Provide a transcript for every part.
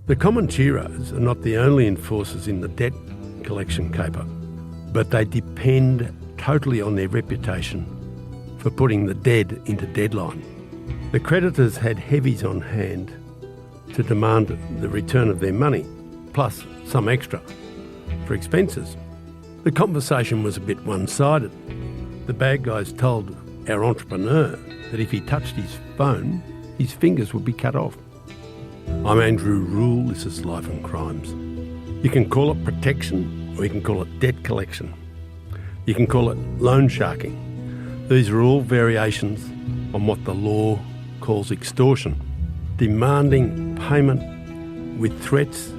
The Comancheros are not the only enforcers in the debt collection caper, but they depend totally on their reputation for putting the dead into deadline. The creditors had heavies on hand to demand the return of their money, plus some extra for expenses. The conversation was a bit one-sided. The bad guys told our entrepreneur that if he touched his phone, his fingers would be cut off. I'm Andrew Rule, this is Life and Crimes. You can call it protection or you can call it debt collection. You can call it loan sharking. These are all variations on what the law calls extortion. Demanding payment with threats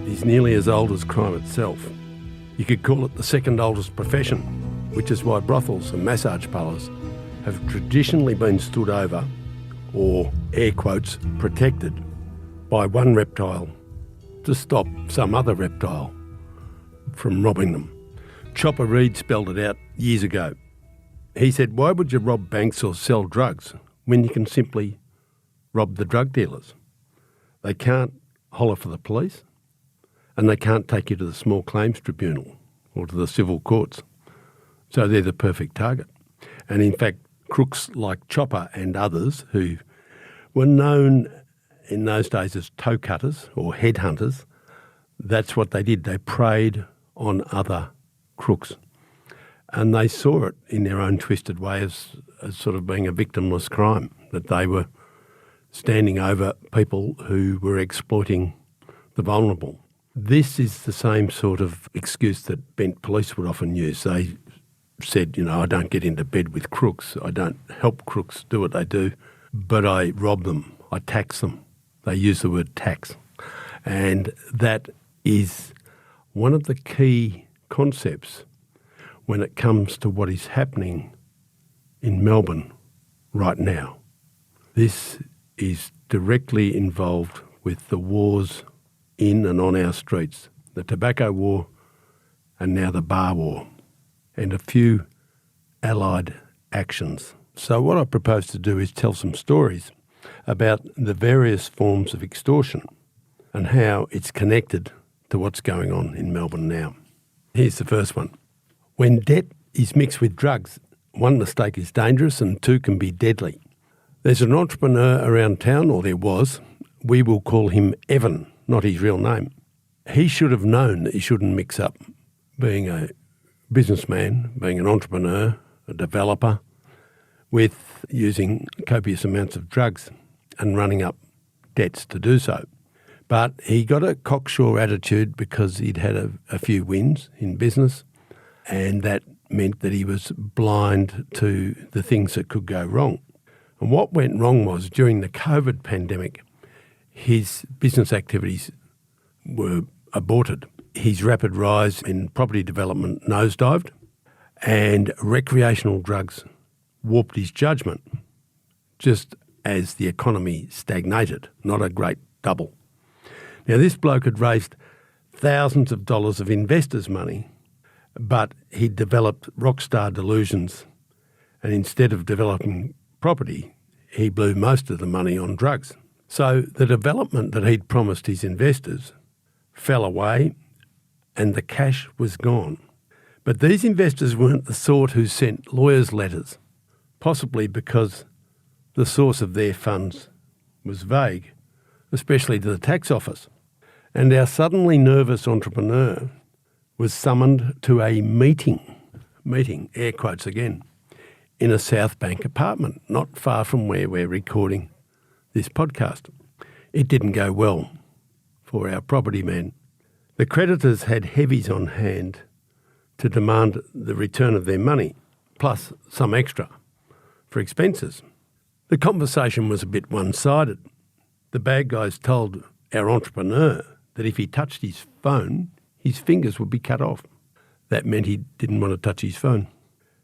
is nearly as old as crime itself. You could call it the second oldest profession, which is why brothels and massage parlours have traditionally been stood over, or air quotes, protected by one reptile to stop some other reptile from robbing them. Chopper Read spelled it out years ago. He said, why would you rob banks or sell drugs when you can simply rob the drug dealers? They can't holler for the police and they can't take you to the small claims tribunal or to the civil courts. So they're the perfect target. And in fact, crooks like Chopper and others who were known in those days as toe cutters or headhunters, that's what they did. They preyed on other crooks. And they saw it in their own twisted way as sort of being a victimless crime, that they were standing over people who were exploiting the vulnerable. This is the same sort of excuse that bent police would often use. They said, I don't get into bed with crooks. I don't help crooks do what they do, but I rob them. I tax them. They use the word tax. And that is one of the key concepts when it comes to what is happening in Melbourne right now. This is directly involved with the wars in and on our streets, the tobacco war and now the bar war, and a few allied actions. So what I propose to do is tell some stories about the various forms of extortion and how it's connected to what's going on in Melbourne now. Here's the first one. When debt is mixed with drugs, one mistake is dangerous and two can be deadly. There's an entrepreneur around town, or there was. We will call him Evan, not his real name. He should have known that he shouldn't mix up being a businessman, being an entrepreneur, a developer, with using copious amounts of drugs and running up debts to do so. But he got a cocksure attitude because he'd had a few wins in business, and that meant that he was blind to the things that could go wrong. And what went wrong was during the COVID pandemic, his business activities were aborted. His rapid rise in property development nosedived, and recreational drugs warped his judgment, just as the economy stagnated, not a great double. Now, this bloke had raised thousands of dollars of investors' money, but he'd developed rockstar delusions, and instead of developing property, he blew most of the money on drugs. So the development that he'd promised his investors fell away and the cash was gone. But these investors weren't the sort who sent lawyers' letters, possibly because the source of their funds was vague, especially to the tax office. And our suddenly nervous entrepreneur was summoned to a meeting, air quotes again, in a South Bank apartment, not far from where we're recording this podcast. It didn't go well for our property man. The creditors had heavies on hand to demand the return of their money, plus some extra for expenses. The conversation was a bit one-sided. The bad guys told our entrepreneur that if he touched his phone, his fingers would be cut off. That meant he didn't want to touch his phone.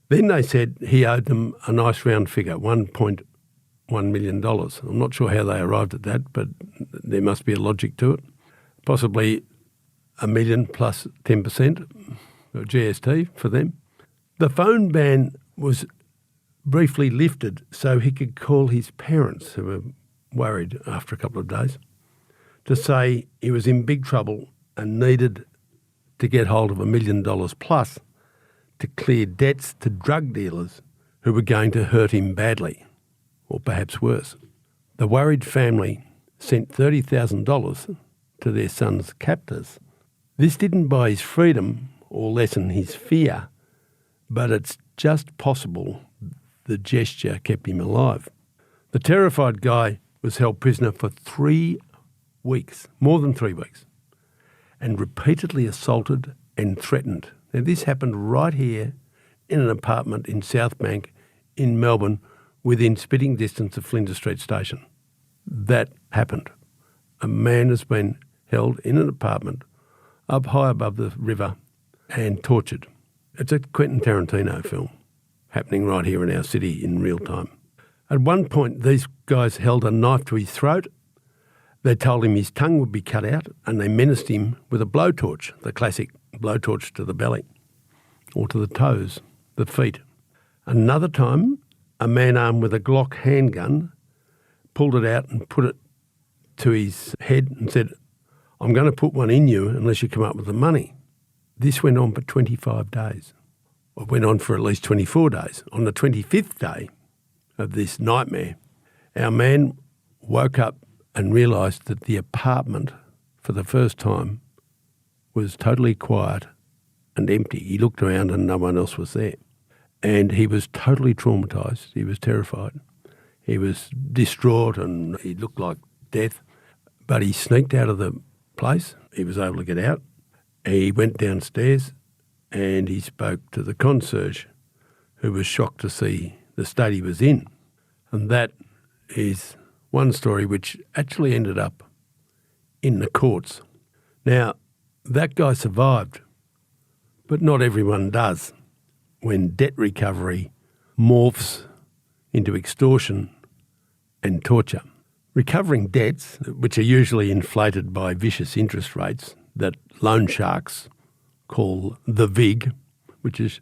Then they said he owed them a nice round figure, $1.1 million. I'm not sure how they arrived at that, but there must be a logic to it. Possibly $1 million plus 10% GST for them. The phone ban was briefly lifted so he could call his parents, who were worried after a couple of days, to say he was in big trouble and needed to get hold of $1 million plus to clear debts to drug dealers who were going to hurt him badly, or perhaps worse. The worried family sent $30,000 to their son's captors. This didn't buy his freedom or lessen his fear, but it's just possible the gesture kept him alive. The terrified guy was held prisoner for 3 weeks, more than 3 weeks, and repeatedly assaulted and threatened. Now, this happened right here in an apartment in South Bank in Melbourne within spitting distance of Flinders Street Station. That happened. A man has been held in an apartment up high above the river and tortured. It's a Quentin Tarantino film happening right here in our city in real time. At one point, these guys held a knife to his throat. They told him his tongue would be cut out, and they menaced him with a blowtorch, the classic blowtorch to the belly or to the toes, the feet. Another time, a man armed with a Glock handgun pulled it out and put it to his head and said, "I'm going to put one in you unless you come up with the money." This went on for 25 days. It went on for at least 24 days. On the 25th day of this nightmare, our man woke up and realised that the apartment, for the first time, was totally quiet and empty. He looked around and no one else was there. And he was totally traumatised. He was terrified. He was distraught and he looked like death. But he sneaked out of the place. He was able to get out. He went downstairs and he spoke to the concierge, who was shocked to see the state he was in. And that is one story which actually ended up in the courts. Now, that guy survived, but not everyone does. When debt recovery morphs into extortion and torture. Recovering debts, which are usually inflated by vicious interest rates that loan sharks call the VIG, which is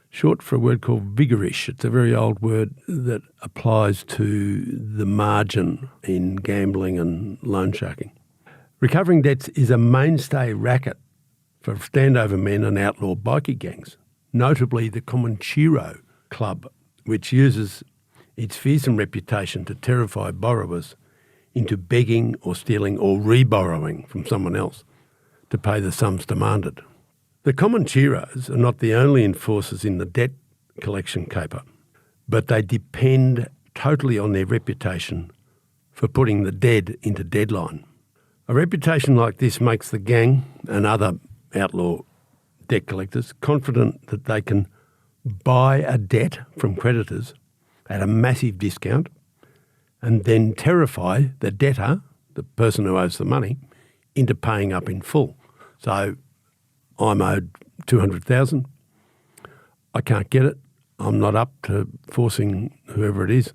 short for a word called vigorish. It's a very old word that applies to the margin in gambling and loan sharking. Recovering debts is a mainstay racket for standover men and outlaw bikie gangs, notably the Comanchero Club, which uses its fearsome reputation to terrify borrowers into begging or stealing or re-borrowing from someone else to pay the sums demanded. The Comancheros are not the only enforcers in the debt collection caper, but they depend totally on their reputation for putting the dead into deadline. A reputation like this makes the gang and other outlaw debt collectors confident that they can buy a debt from creditors at a massive discount and then terrify the debtor, the person who owes the money, into paying up in full. So I'm owed $200,000. I can't get it. I'm not up to forcing whoever it is.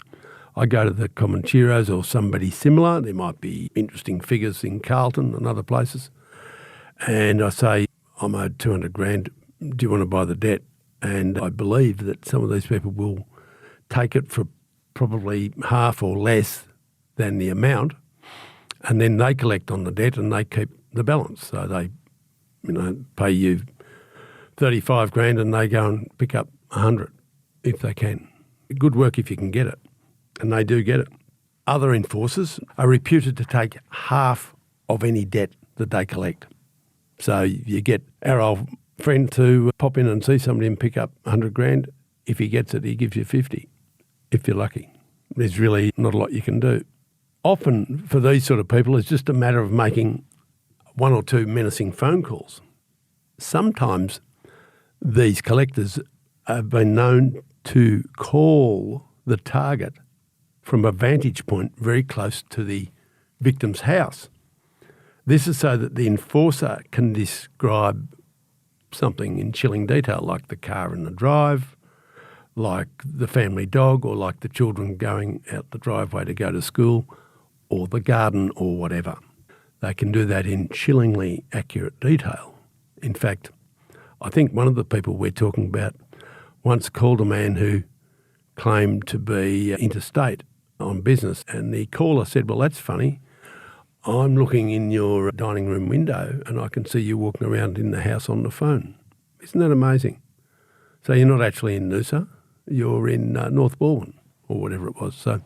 I go to the Comancheros or somebody similar. There might be interesting figures in Carlton and other places. And I say, I'm owed $200,000. Do you want to buy the debt? And I believe that some of these people will take it for probably half or less than the amount. And then they collect on the debt and they keep the balance. So they pay you $35,000 and they go and pick up 100 if they can. Good work if you can get it. And they do get it. Other enforcers are reputed to take half of any debt that they collect. So you get our old friend to pop in and see somebody and pick up $100,000. If he gets it, he gives you 50, if you're lucky. There's really not a lot you can do. Often for these sort of people, it's just a matter of making one or two menacing phone calls. Sometimes these collectors have been known to call the target from a vantage point very close to the victim's house. This is so that the enforcer can describe something in chilling detail, like the car in the drive, like the family dog, or like the children going out the driveway to go to school, or the garden, or whatever. They can do that in chillingly accurate detail. In fact, I think one of the people we're talking about once called a man who claimed to be interstate on business, and the caller said, "Well, that's funny. I'm looking in your dining room window and I can see you walking around in the house on the phone. Isn't that amazing? So you're not actually in Noosa, you're in North Balwyn or whatever it was. So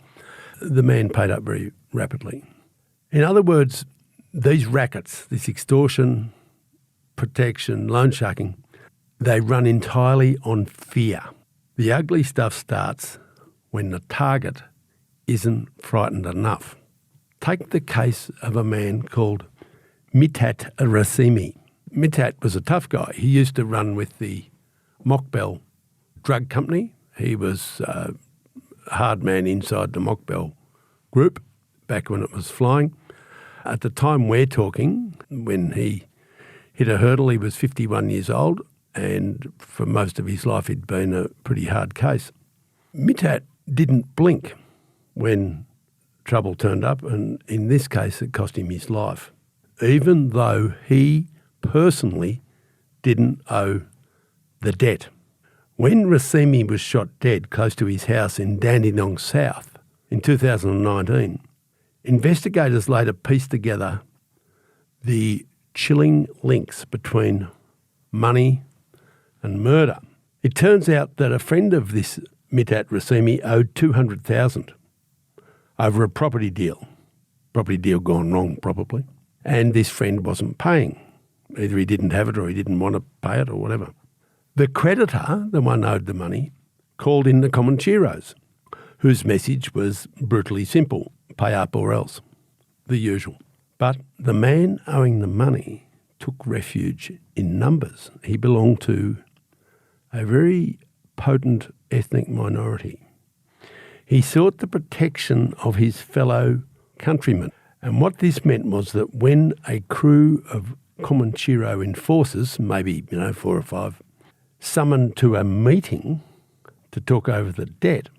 the man paid up very rapidly. In other words, these rackets, this extortion, protection, loan sharking, they run entirely on fear. The ugly stuff starts when the target isn't frightened enough. Take the case of a man called Mithat Rasimi. Mithat was a tough guy. He used to run with the Mockbell drug company. He was a hard man inside the Mockbell group back when it was flying. At the time we're talking, when he hit a hurdle, he was 51 years old, and for most of his life he'd been a pretty hard case. Mithat didn't blink when trouble turned up, and in this case it cost him his life, even though he personally didn't owe the debt. When Rasimi was shot dead close to his house in Dandenong South in 2019, investigators later pieced together the chilling links between money and murder. It turns out that a friend of this Mithat Rasimi owed $200,000 over a property deal gone wrong probably, and this friend wasn't paying. Either he didn't have it or he didn't want to pay it or whatever. The creditor, the one owed the money, called in the Comancheros, whose message was brutally simple: pay up or else, the usual. But the man owing the money took refuge in numbers. He belonged to a very potent ethnic minority. He sought the protection of his fellow countrymen. And what this meant was that when a crew of Comanchero enforcers, maybe 4 or 5, summoned to a meeting to talk over the debt,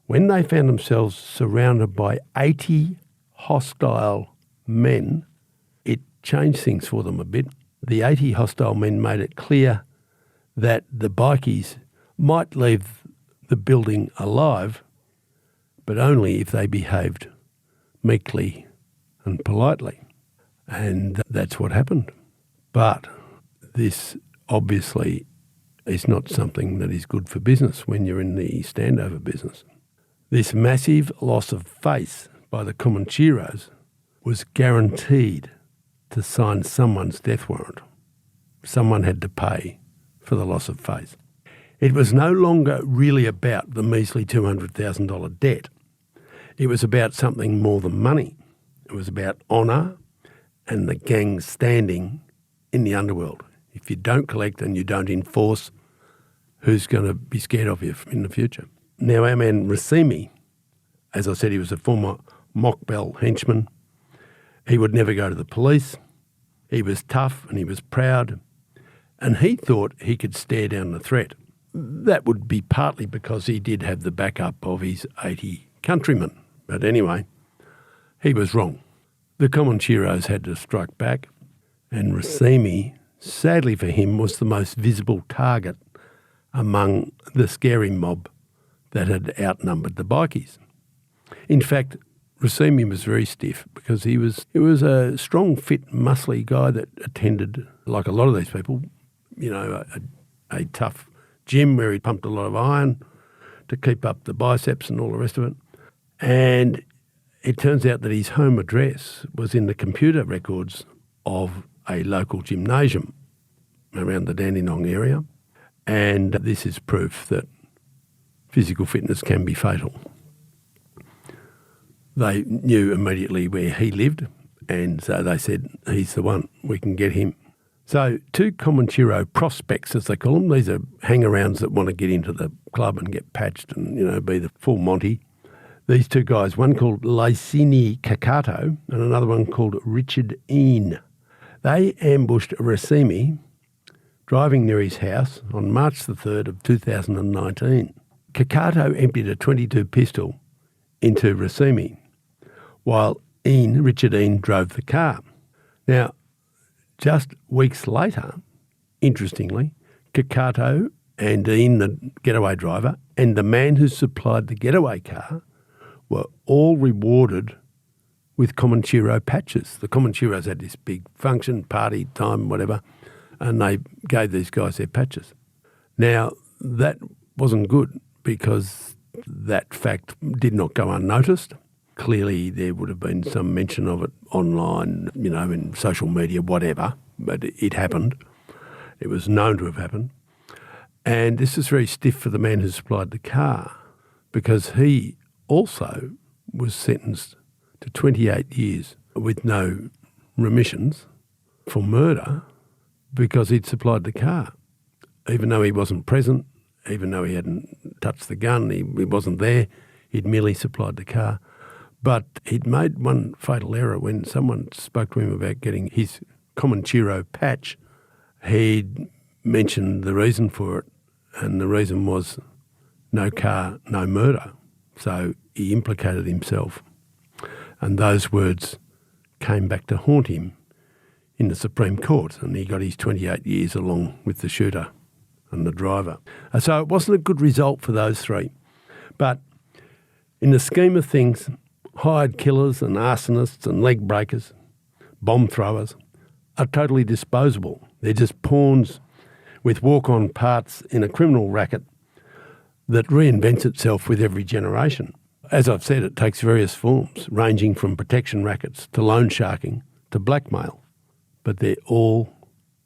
when they found themselves surrounded by 80 hostile men, it changed things for them a bit. The 80 hostile men made it clear that the bikies might leave the building alive, but only if they behaved meekly and politely. And that's what happened. But this obviously is not something that is good for business when you're in the standover business. This massive loss of face by the Comancheros was guaranteed to sign someone's death warrant. Someone had to pay for the loss of face. It was no longer really about the measly $200,000 debt. It was about something more than money. It was about honour and the gang's standing in the underworld. If you don't collect and you don't enforce, who's going to be scared of you in the future? Now, our man Rasimi, as I said, he was a former Mockbell henchman. He would never go to the police. He was tough and he was proud, and he thought he could stare down the threat. That would be partly because he did have the backup of his 80 countrymen. But anyway, he was wrong. The Comancheros had to strike back, and Rasimi, sadly for him, was the most visible target among the scary mob that had outnumbered the bikies. In fact, Rasimi was very stiff because he was a strong, fit, muscly guy that attended, like a lot of these people, a tough gym where he pumped a lot of iron to keep up the biceps and all the rest of it. And it turns out that his home address was in the computer records of a local gymnasium around the Dandenong area. And this is proof that physical fitness can be fatal. They knew immediately where he lived, and so they said, he's the one, we can get him. So 2 Comanchero prospects, as they call them, these are hang-arounds that want to get into the club and get patched and, be the full Monty. These 2 guys, one called Lysini Kakato and another one called Richard Ean. They ambushed Rasimi driving near his house on March the 3rd of 2019. Kakato emptied a .22 pistol into Rasimi, while Richard Ean drove the car. Now, just weeks later, interestingly, Kakato and Ean, the getaway driver, and the man who supplied the getaway car were all rewarded with Comanchero patches. The Comancheros had this big function, party, time, whatever, and they gave these guys their patches. Now, that wasn't good because that fact did not go unnoticed. Clearly, there would have been some mention of it online, in social media, whatever, but it happened. It was known to have happened. And this is very stiff for the man who supplied the car because he also was sentenced to 28 years with no remissions for murder because he'd supplied the car. Even though he wasn't present, even though he hadn't touched the gun, he wasn't there, he'd merely supplied the car. But he'd made one fatal error when someone spoke to him about getting his Comanchero patch. He'd mentioned the reason for it, and the reason was no car, no murder. So he implicated himself. And those words came back to haunt him in the Supreme Court, and he got his 28 years along with the shooter and the driver. So it wasn't a good result for those three. But in the scheme of things, hired killers and arsonists and leg breakers, bomb throwers, are totally disposable. They're just pawns with walk-on parts in a criminal racket that reinvents itself with every generation. As I've said, it takes various forms, ranging from protection rackets to loan sharking to blackmail. But they're all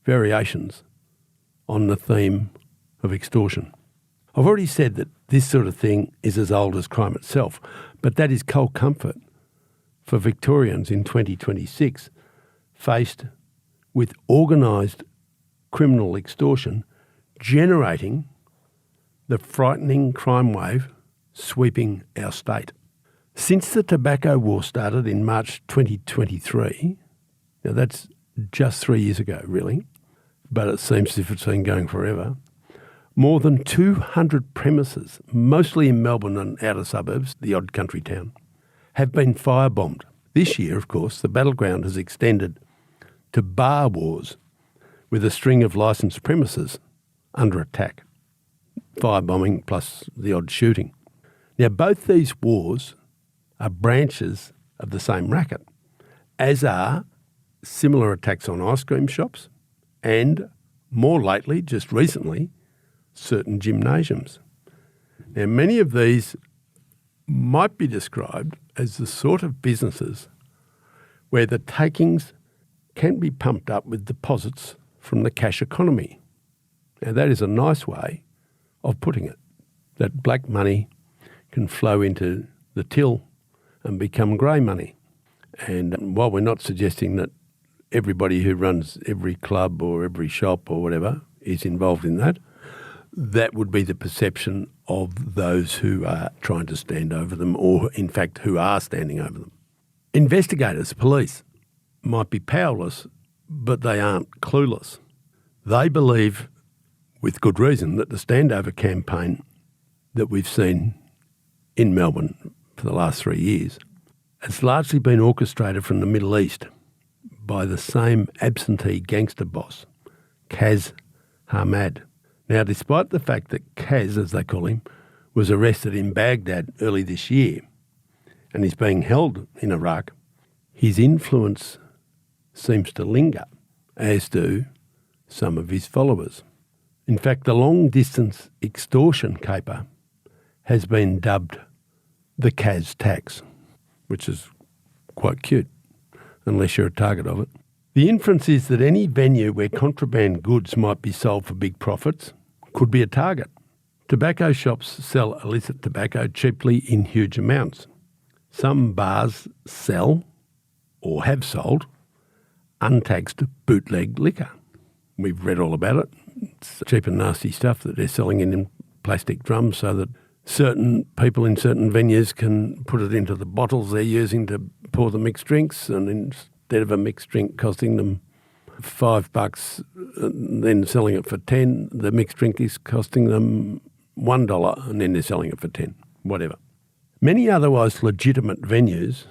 variations on the theme of extortion. I've already said that this sort of thing is as old as crime itself, but that is cold comfort for Victorians in 2026 faced with organised criminal extortion generating the frightening crime wave sweeping our state. Since the tobacco war started in March 2023, now that's just 3 years ago really, but it seems as if it's been going forever, more than 200 premises, mostly in Melbourne and outer suburbs, the odd country town, have been firebombed. This year, of course, the battleground has extended to bar wars with a string of licensed premises under attack. Firebombing plus the odd shooting. Now, both these wars are branches of the same racket, as are similar attacks on ice cream shops and, more lately, just recently, certain gymnasiums. Now, many of these might be described as the sort of businesses where the takings can be pumped up with deposits from the cash economy. Now, that is a nice way of putting it, that black money can flow into the till and become grey money. And while we're not suggesting that everybody who runs every club or every shop or whatever is involved in that, that would be the perception of those who are trying to stand over them or, in fact, who are standing over them. Investigators, police, might be powerless, but they aren't clueless. They believe, with good reason, that the standover campaign that we've seen in Melbourne for the last 3 years has largely been orchestrated from the Middle East by the same absentee gangster boss, Kaz Hamad. Now, despite the fact that Kaz, as they call him, was arrested in Baghdad early this year and is being held in Iraq, his influence seems to linger, as do some of his followers. In fact, the long-distance extortion caper has been dubbed the Kaz tax, which is quite cute, unless you're a target of it. The inference is that any venue where contraband goods might be sold for big profits could be a target. Tobacco shops sell illicit tobacco cheaply in huge amounts. Some bars sell, or have sold, untaxed bootleg liquor. We've read all about it. It's cheap and nasty stuff that they're selling in plastic drums so that certain people in certain venues can put it into the bottles they're using to pour the mixed drinks, and instead of a mixed drink costing them $5, then selling it for 10, the mixed drink is costing them $1 and then they're selling it for 10, whatever. Many otherwise legitimate venues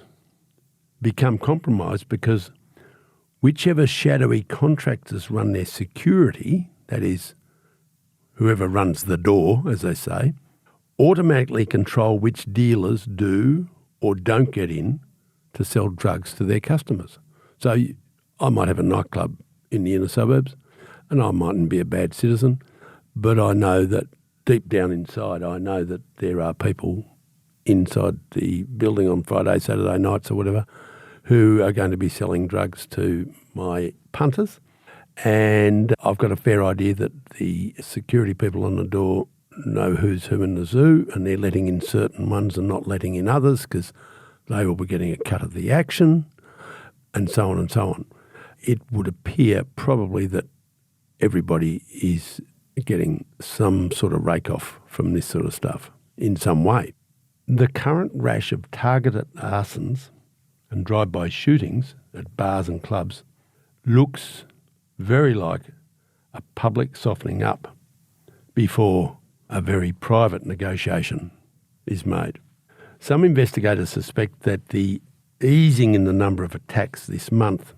become compromised because whichever shadowy contractors run their security, that is, whoever runs the door, as they say, automatically control which dealers do or don't get in to sell drugs to their customers. So I might have a nightclub in the inner suburbs and I mightn't be a bad citizen, but I know that deep down inside, I know that there are people inside the building on Friday, Saturday nights or whatever who are going to be selling drugs to my punters. And I've got a fair idea that the security people on the door know who's who in the zoo, and they're letting in certain ones and not letting in others because they will be getting a cut of the action, and so on and so on. It would appear probably that everybody is getting some sort of rake-off from this sort of stuff in some way. The current rash of targeted arsons and drive-by shootings at bars and clubs looks very like a public softening up before a very private negotiation is made. Some investigators suspect that the easing in the number of attacks this month,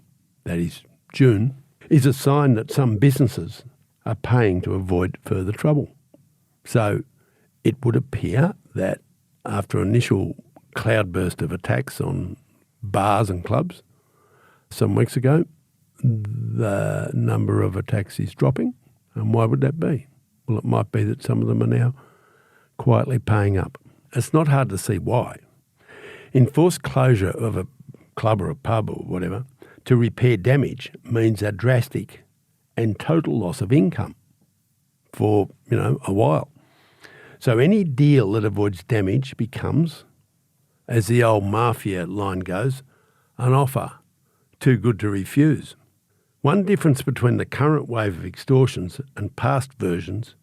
that is June, is a sign that some businesses are paying to avoid further trouble. So it would appear that after an initial cloudburst of attacks on bars and clubs some weeks ago, the number of attacks is dropping. And why would that be? Well, it might be that some of them are now quietly paying up. It's not hard to see why. Enforced closure of a club or a pub or whatever to repair damage means a drastic and total loss of income for, a while. So any deal that avoids damage becomes, as the old mafia line goes, an offer too good to refuse. One difference between the current wave of extortions and past versions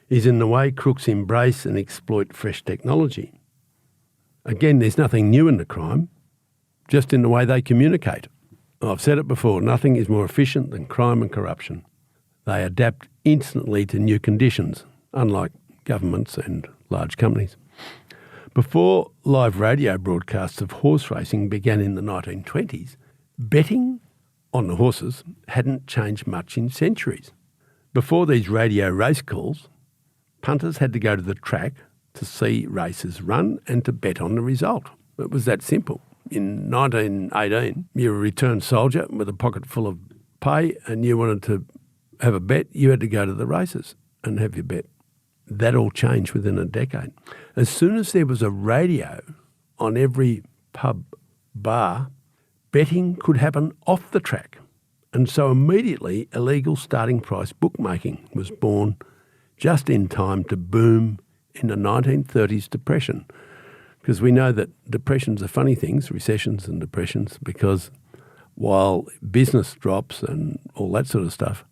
is in the way crooks embrace and exploit fresh technology. Again, there's nothing new in the crime, just in the way they communicate. I've said it before, nothing is more efficient than crime and corruption. They adapt instantly to new conditions, unlike governments and large companies. Before live radio broadcasts of horse racing began in the 1920s, betting on the horses hadn't changed much in centuries. Before these radio race calls, punters had to go to the track to see races run and to bet on the result. It was that simple. In 1918, you were a returned soldier with a pocket full of pay and you wanted to have a bet, you had to go to the races and have your bet. That all changed within a decade. As soon as there was a radio on every pub bar, betting could happen off the track. And so immediately illegal starting price bookmaking was born just in time to boom in the 1930s depression. Because we know that depressions are funny things, recessions and depressions, because while business drops and all that sort of stuff,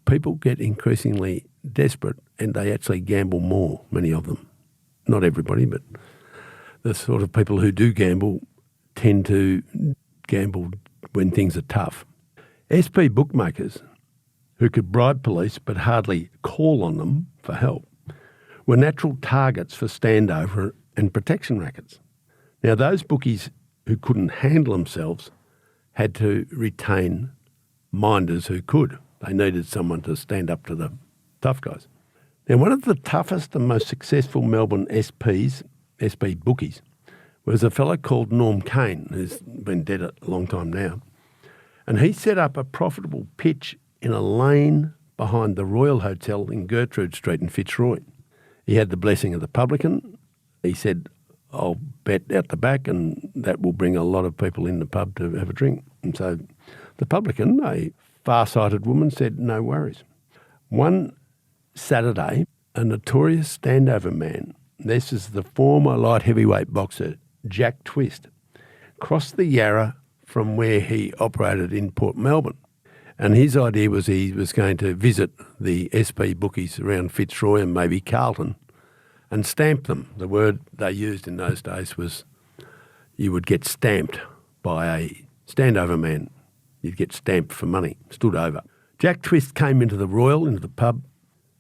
people get increasingly desperate and they actually gamble more, many of them. Not everybody, but the sort of people who do gamble tend to gamble when things are tough. SP bookmakers, who could bribe police but hardly call on them for help, were natural targets for standover and protection rackets. Now, those bookies who couldn't handle themselves had to retain minders who could. They needed someone to stand up to the tough guys. Now, one of the toughest and most successful Melbourne SP bookies, was a fellow called Norm Kane, who's been dead a long time now. And he set up a profitable pitch in a lane behind the Royal Hotel in Gertrude Street in Fitzroy. He had the blessing of the publican. He said, I'll bet out the back and that will bring a lot of people in the pub to have a drink. And so the publican, a far-sighted woman, said, no worries. One Saturday, a notorious standover man, this is the former light heavyweight boxer Jack Twist, crossed the Yarra from where he operated in Port Melbourne. And his idea was he was going to visit the SP bookies around Fitzroy and maybe Carlton and stamp them. The word they used in those days was you would get stamped by a standover man. You'd get stamped for money, stood over. Jack Twist came into the Royal, into the pub,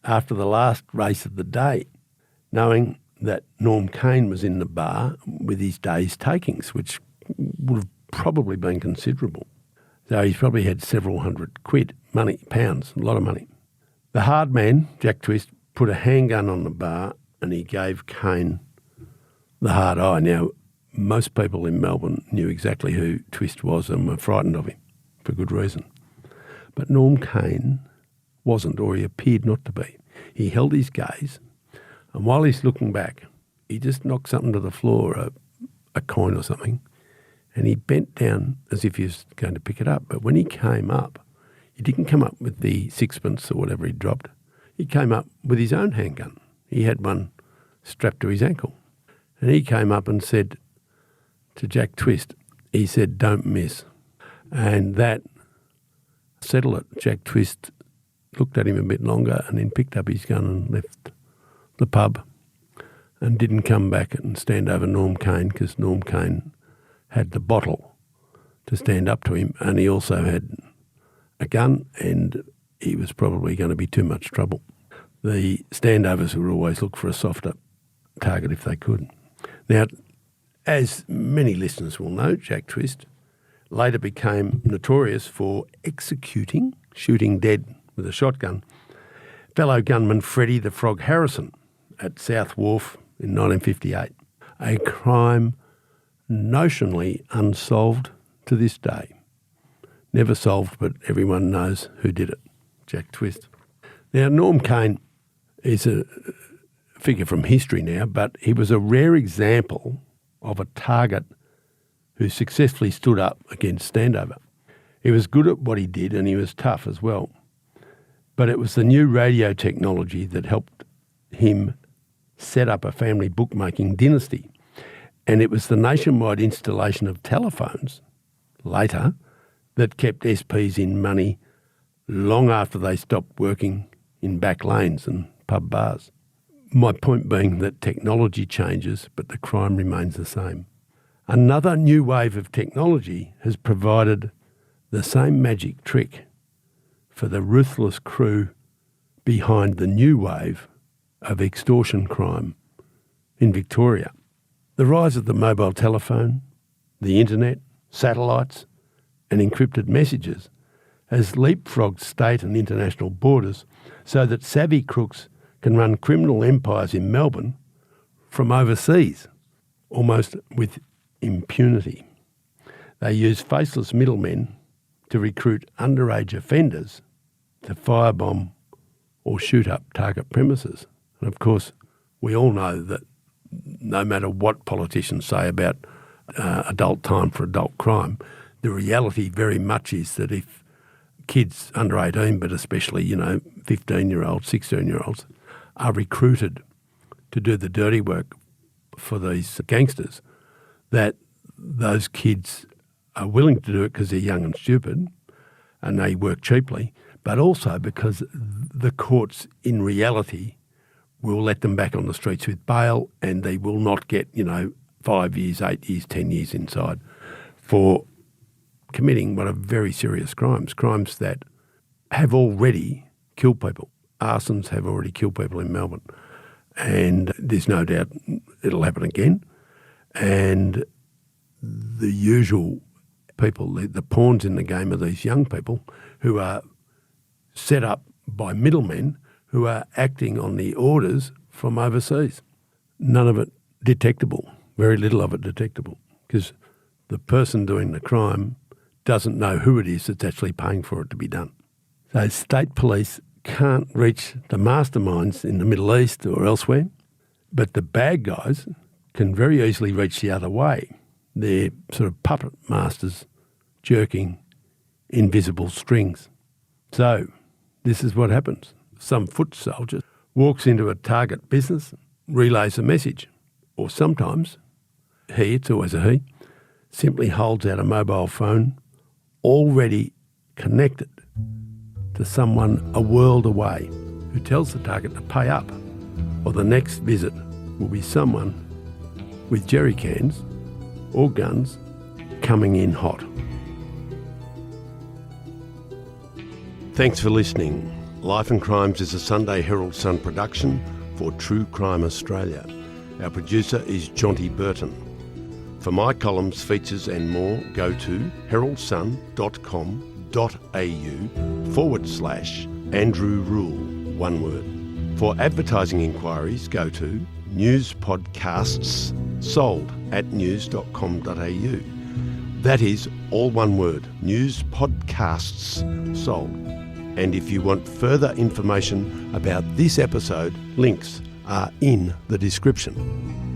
after the last race of the day, knowing that Norm Kane was in the bar with his day's takings, which would have probably been considerable. So he's probably had several hundred quid, pounds, a lot of money. The hard man, Jack Twist, put a handgun on the bar and he gave Kane the hard eye. Now, most people in Melbourne knew exactly who Twist was and were frightened of him, for good reason. But Norm Kane wasn't, or he appeared not to be. He held his gaze, and while he's looking back, he just knocked something to the floor, a coin or something, and he bent down as if he was going to pick it up. But when he came up, he didn't come up with the sixpence or whatever he dropped. He came up with his own handgun. He had one strapped to his ankle. And he came up and said to Jack Twist, he said, "Don't miss." And that settled it. Jack Twist looked at him a bit longer and then picked up his gun and left the pub and didn't come back and stand over Norm Kane, because Norm Kane had the bottle to stand up to him, and he also had a gun, and he was probably going to be too much trouble. The standovers would always look for a softer target if they could. Now, as many listeners will know, Jack Twist later became notorious for shooting dead with a shotgun, fellow gunman Freddie the Frog Harrison at South Wharf in 1958, a crime notionally unsolved to this day. Never solved, but everyone knows who did it, Jack Twist. Now, Norm Kane is a figure from history now, but he was a rare example of a target who successfully stood up against standover. He was good at what he did, and he was tough as well. But it was the new radio technology that helped him set up a family bookmaking dynasty. And it was the nationwide installation of telephones later that kept SPs in money long after they stopped working in back lanes and pub bars. My point being that technology changes, but the crime remains the same. Another new wave of technology has provided the same magic trick for the ruthless crew behind the new wave of extortion crime in Victoria. The rise of the mobile telephone, the internet, satellites and encrypted messages has leapfrogged state and international borders so that savvy crooks can run criminal empires in Melbourne from overseas, almost with impunity. They use faceless middlemen to recruit underage offenders to firebomb or shoot up target premises. And of course, we all know that no matter what politicians say about adult time for adult crime, the reality very much is that if kids under 18, but especially, 15-year-olds, 16-year-olds, are recruited to do the dirty work for these gangsters, that those kids are willing to do it because they're young and stupid and they work cheaply, but also because the courts in reality will let them back on the streets with bail, and they will not get, 5 years, 8 years, 10 years inside for committing what are very serious crimes that have already killed people. Arsons have already killed people in Melbourne, and there's no doubt it'll happen again. And the usual people, the pawns in the game, are these young people who are set up by middlemen who are acting on the orders from overseas. None of it detectable, very little of it detectable, because the person doing the crime doesn't know who it is that's actually paying for it to be done. So state police can't reach the masterminds in the Middle East or elsewhere, but the bad guys can very easily reach the other way. They're sort of puppet masters jerking invisible strings. So this is what happens. Some foot soldier walks into a target business, relays a message, or sometimes it's always a he, simply holds out a mobile phone already connected to someone a world away who tells the target to pay up, or the next visit will be someone with jerry cans or guns coming in hot. Thanks for listening. Life and Crimes is a Sunday Herald Sun production for True Crime Australia. Our producer is Jonty Burton. For my columns, features and more, go to heraldsun.com.au/Andrew Rule, one word. For advertising inquiries, go to newspodcastssold@news.com.au. That is all one word, newspodcastssold. And if you want further information about this episode, links are in the description.